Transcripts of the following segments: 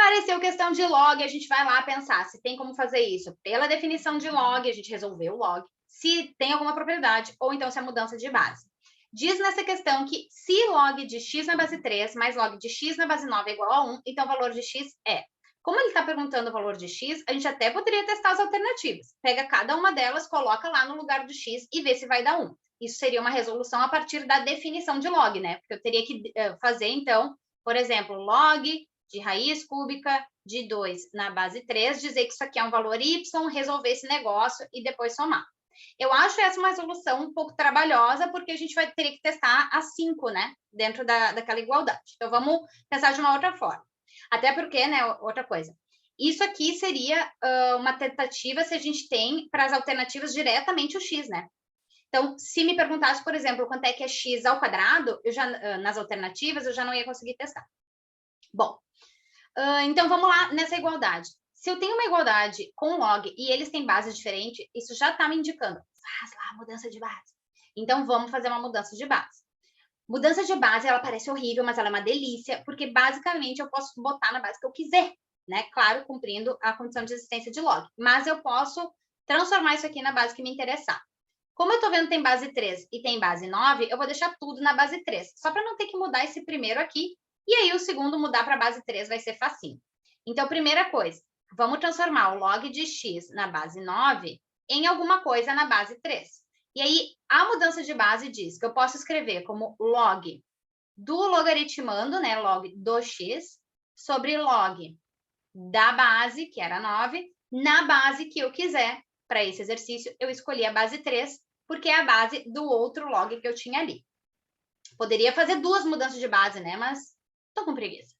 Apareceu questão de log, a gente vai lá pensar se tem como fazer isso pela definição de log, a gente resolveu o log, se tem alguma propriedade, ou então se é mudança de base. Diz nessa questão que se log de x na base 3 mais log de x na base 9 é igual a 1, então o valor de x é. Como ele está perguntando o valor de x, a gente até poderia testar as alternativas. Pega cada uma delas, coloca lá no lugar do x e vê se vai dar 1. Isso seria uma resolução a partir da definição de log, né? Porque eu teria que fazer, então, por exemplo, log de raiz cúbica de 2 na base 3, dizer que isso aqui é um valor y, resolver esse negócio e depois somar. Eu acho essa uma resolução um pouco trabalhosa, porque a gente vai ter que testar as 5, né? Dentro daquela igualdade. Então, vamos pensar de uma outra forma. Até porque, né, outra coisa. Isso aqui seria uma tentativa se a gente tem para as alternativas diretamente o x, né? Então, se me perguntasse, por exemplo, quanto é que é x ao quadrado, eu já, nas alternativas, eu já não ia conseguir testar. Bom, então vamos lá nessa igualdade. Se eu tenho uma igualdade com log e eles têm base diferente, isso já está me indicando, faz lá a mudança de base. Então, vamos fazer uma mudança de base. Mudança de base, ela parece horrível, mas ela é uma delícia, porque basicamente eu posso botar na base que eu quiser, né? Claro, cumprindo a condição de existência de log. Mas eu posso transformar isso aqui na base que me interessar. Como eu estou vendo que tem base 3 e tem base 9, eu vou deixar tudo na base 3, só para não ter que mudar esse primeiro aqui, e aí o segundo mudar para a base 3 vai ser facinho. Então, primeira coisa, vamos transformar o log de x na base 9 em alguma coisa na base 3. E aí, a mudança de base diz que eu posso escrever como log do logaritmando, né, log do x, sobre log da base, que era 9, na base que eu quiser. Para esse exercício, eu escolhi a base 3, porque é a base do outro log que eu tinha ali. Poderia fazer duas mudanças de base, né, mas estou com preguiça.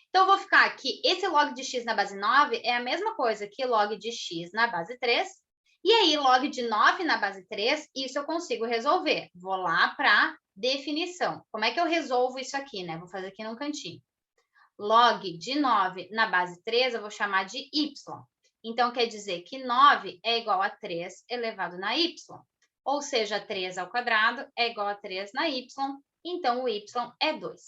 Então, eu vou ficar aqui, esse log de x na base 9 é a mesma coisa que log de x na base 3, e aí, log de 9 na base 3, isso eu consigo resolver. Vou lá para definição. Como é que eu resolvo isso aqui, né? Vou fazer aqui num cantinho. Log de 9 na base 3, eu vou chamar de y. Então, quer dizer que 9 é igual a 3 elevado na y. Ou seja, 3 ao quadrado é igual a 3 na y, então o y é 2.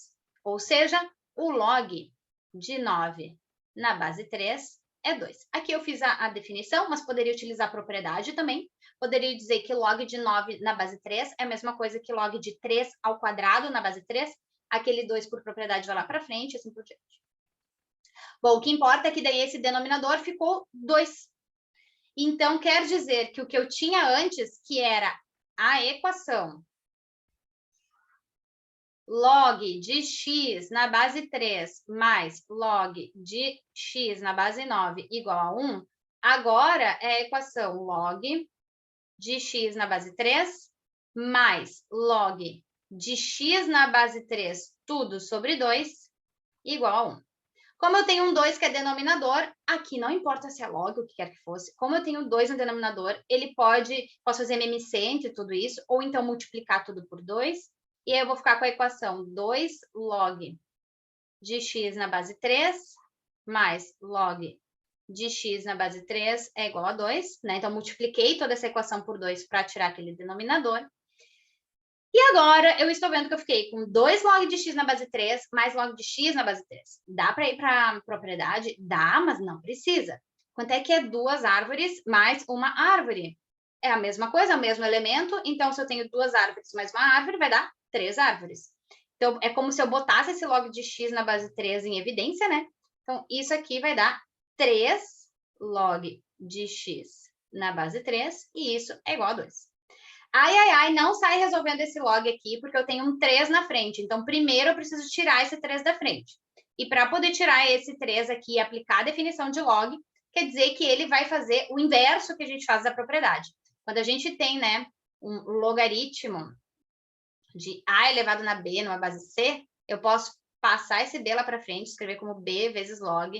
Ou seja, o log de 9 na base 3 é 2. Aqui eu fiz a definição, mas poderia utilizar a propriedade também. Poderia dizer que log de 9 na base 3 é a mesma coisa que log de 3 ao quadrado na base 3. Aquele 2 por propriedade vai lá para frente, assim por diante. Bom, o que importa é que daí esse denominador ficou 2. Então, quer dizer que o que eu tinha antes, que era a equação log de x na base 3 mais log de x na base 9 igual a 1, agora é a equação log de x na base 3 mais log de x na base 3, tudo sobre 2, igual a 1. Como eu tenho um 2 que é denominador, aqui não importa se é log, o que quer que fosse, como eu tenho 2 no denominador, posso fazer MMC entre tudo isso, ou então multiplicar tudo por 2, e aí eu vou ficar com a equação 2 log de x na base 3 mais log de x na base 3 é igual a 2, né? Então, multipliquei toda essa equação por 2 para tirar aquele denominador. E agora, eu estou vendo que eu fiquei com 2 log de x na base 3 mais log de x na base 3. Dá para ir para a propriedade? Dá, mas não precisa. Quanto é que é 2 árvores mais uma árvore? É a mesma coisa, é o mesmo elemento. Então, se eu tenho 2 árvores mais uma árvore, vai dar 3 árvores. Então, é como se eu botasse esse log de x na base 3 em evidência, né? Então, isso aqui vai dar 3 log de x na base 3, e isso é igual a 2. Ai, ai, ai, não sai resolvendo esse log aqui, porque eu tenho um 3 na frente. Então, primeiro eu preciso tirar esse 3 da frente. E para poder tirar esse 3 aqui e aplicar a definição de log, quer dizer que ele vai fazer o inverso que a gente faz da propriedade. Quando a gente tem, né, um logaritmo de a elevado na b numa base c, eu posso passar esse b lá para frente, escrever como b vezes log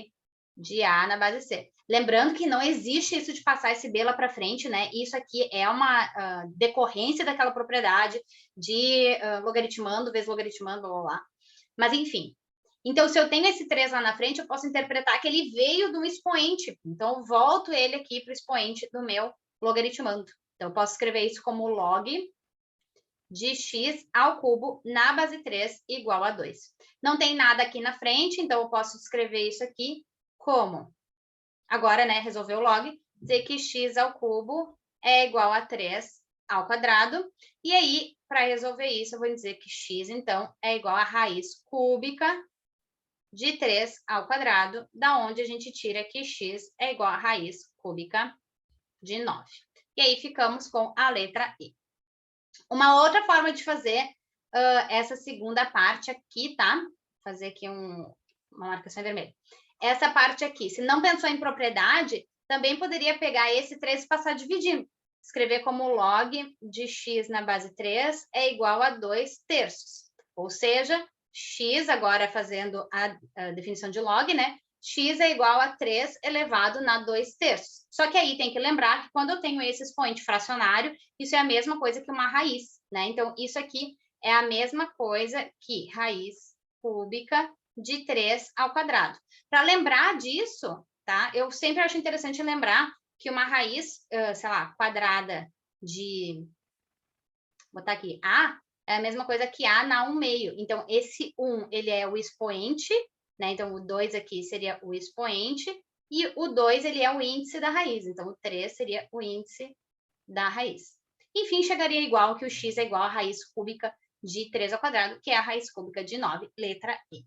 de a na base c. Lembrando que não existe isso de passar esse b lá para frente, né? Isso aqui é uma decorrência daquela propriedade de logaritmando vezes logaritmando, blá, blá, blá. Mas, enfim. Então, se eu tenho esse 3 lá na frente, eu posso interpretar que ele veio do expoente. Então, eu volto ele aqui para o expoente do meu logaritmando. Então, eu posso escrever isso como log de x ao cubo na base 3 igual a 2. Não tem nada aqui na frente, então eu posso escrever isso aqui como, agora, né, resolver o log, dizer que x ao cubo é igual a 3 ao quadrado, e aí, para resolver isso, eu vou dizer que x, então, é igual a raiz cúbica de 3 ao quadrado, da onde a gente tira que x é igual a raiz cúbica de 9. E aí, ficamos com a letra E. Uma outra forma de fazer essa segunda parte aqui, tá? Vou fazer aqui uma marcação em vermelho. Essa parte aqui, se não pensou em propriedade, também poderia pegar esse 3 e passar dividindo. Escrever como log de x na base 3 é igual a 2 terços. Ou seja, x, agora fazendo a definição de log, né? X é igual a 3 elevado na 2 terços. Só que aí tem que lembrar que quando eu tenho esse expoente fracionário, isso é a mesma coisa que uma raiz, né? Então, isso aqui é a mesma coisa que raiz cúbica de 3 ao quadrado. Para lembrar disso, tá? Eu sempre acho interessante lembrar que uma raiz, sei lá, quadrada de, vou botar aqui, A, é a mesma coisa que A na 1 meio. Então, esse 1, ele é o expoente, né? Então, o 2 aqui seria o expoente, e o 2, ele é o índice da raiz. Então, o 3 seria o índice da raiz. Enfim, chegaria igual que o x é igual a raiz cúbica de 3 ao quadrado, que é a raiz cúbica de 9, letra E.